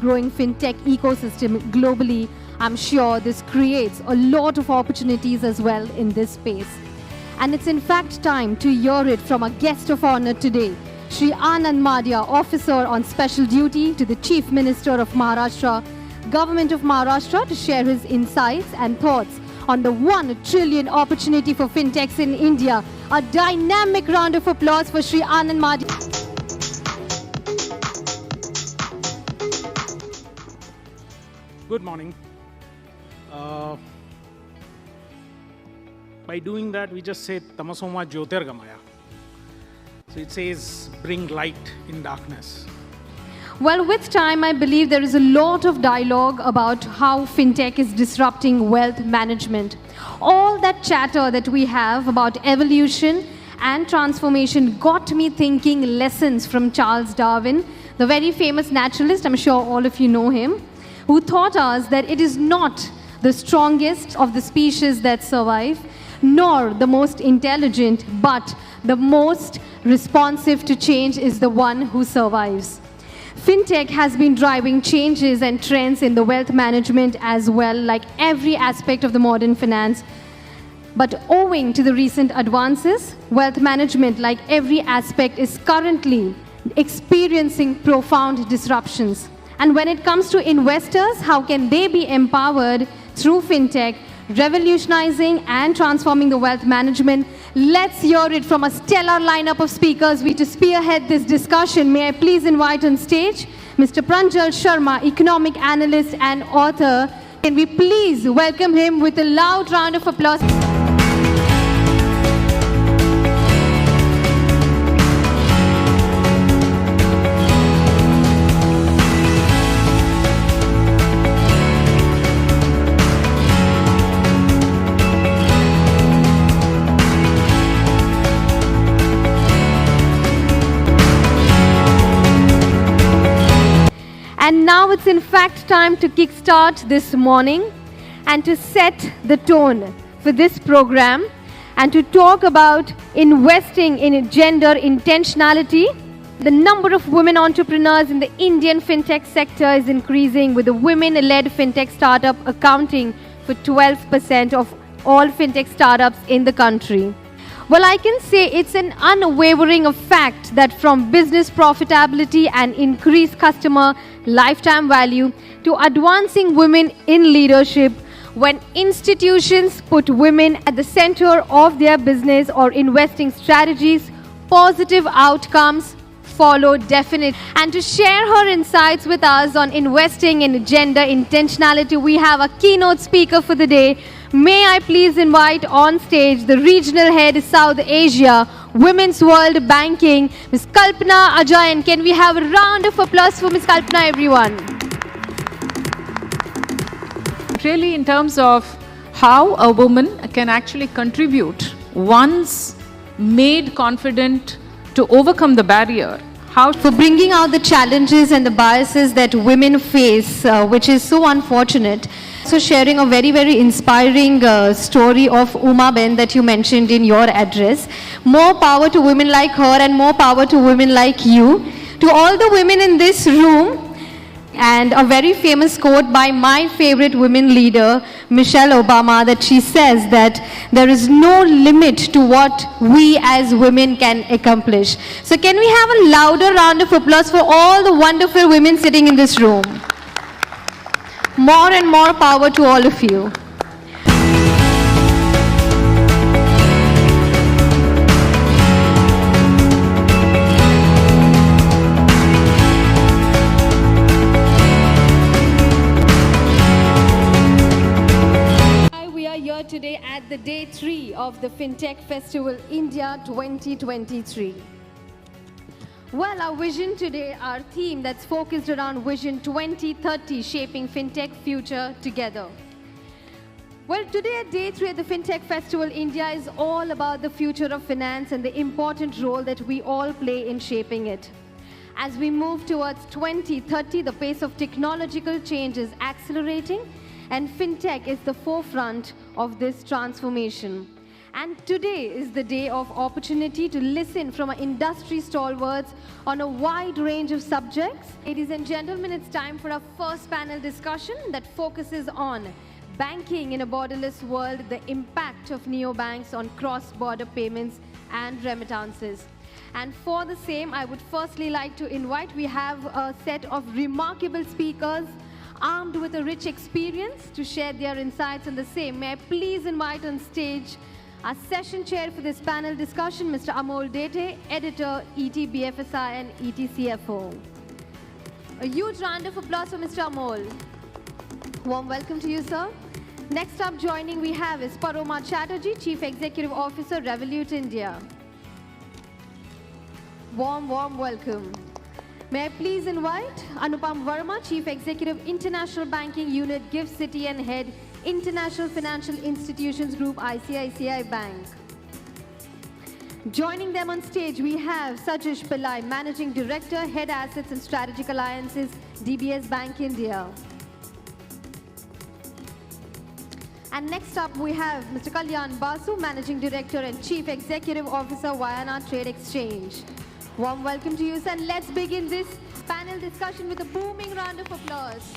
fast-growing fintech ecosystem globally, I'm sure this creates a lot of opportunities as well in this space. And it's in fact time to hear it from our guest of honor today, Shri Anand Madhya, officer on special duty to the Chief Minister of Maharashtra, Government of Maharashtra, to share his insights and thoughts on the 1 trillion opportunity for fintechs in India. A dynamic round of applause for Shri Anand Madhya. Good morning. By doing that, we just say Tamasoma Jyotirgamaya. So it says, bring light in darkness. Well, with time, I believe there is a lot of dialogue about how fintech is disrupting wealth management. All that chatter that we have about evolution and transformation got me thinking lessons from Charles Darwin, the very famous naturalist, I'm sure all of you know him, who taught us that it is not the strongest of the species that survive, nor the most intelligent, but the most responsive to change is the one who survives. Fintech has been driving changes and trends in the wealth management as well, like every aspect of the modern finance. But owing to the recent advances, wealth management, like every aspect, is currently experiencing profound disruptions. And when it comes to investors, how can they be empowered through fintech, revolutionizing and transforming the wealth management? Let's hear it from a stellar lineup of speakers. To spearhead this discussion, may I please invite on stage Mr. Pranjal Sharma, economic analyst and author. Can we please welcome him with a loud round of applause? And now it's in fact time to kickstart this morning and to set the tone for this program and to talk about investing in gender intentionality. The number of women entrepreneurs in the Indian fintech sector is increasing, with the women-led fintech startup accounting for 12% of all fintech startups in the country. Well, I can say it's an unwavering fact that from business profitability and increased customer lifetime value to advancing women in leadership, when institutions put women at the center of their business or investing strategies, positive outcomes follow definitely. And to share her insights with us on investing in gender intentionality, we have a keynote speaker for the day. May I please invite on stage the Regional Head South Asia, Women's World Banking, Ms. Kalpana Ajayan. Can we have a round of applause for Ms. Kalpana, everyone? Really, in terms of how a woman can actually contribute once made confident to overcome the barrier. How for bringing out the challenges and the biases that women face, which is so unfortunate. So sharing a very, very inspiring story of Uma Ben that you mentioned in your address. More power to women like her and more power to women like you. To all the women in this room, and a very famous quote by my favorite women leader, Michelle Obama, that she says that there is no limit to what we as women can accomplish. So can we have a louder round of applause for all the wonderful women sitting in this room? More and more power to all of you. We are here today at the day 3 of the Fintech Festival India 2023. Well, our vision today, our theme that's focused around Vision 2030, shaping fintech future together. Well, today at day 3 at the Fintech Festival India is all about the future of finance and the important role that we all play in shaping it. As we move towards 2030, the pace of technological change is accelerating, and fintech is the forefront of this transformation. And today is the day of opportunity to listen from our industry stalwarts on a wide range of subjects. Ladies and gentlemen, it's time for our first panel discussion that focuses on banking in a borderless world, the impact of neobanks on cross-border payments and remittances. And for the same, I would firstly like to invite, we have a set of remarkable speakers armed with a rich experience to share their insights on the same. May I please invite on stage our session chair for this panel discussion, Mr. Amol Dete, editor, ET BFSI and ET CFO. A huge round of applause for Mr. Amol. Warm welcome to you, sir. Next up joining we have is Paroma Chatterjee, Chief Executive Officer, Revolut India. Warm welcome. May I please invite Anupam Verma, Chief Executive, International Banking Unit, GIFT City and Head, International Financial Institutions Group, ICICI Bank. Joining them on stage, we have Sajish Pillai, Managing Director, Head Assets and Strategic Alliances, DBS Bank India. And next up, we have Mr. Kalyan Basu, Managing Director and Chief Executive Officer, Vayana Trade Exchange. Warm welcome to you, sir. And let's begin this panel discussion with a booming round of applause.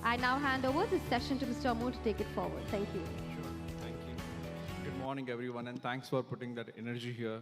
I now hand over this session to Mr. Amol to take it forward. Thank you. Sure, thank you. Good morning, everyone, and thanks for putting that energy here.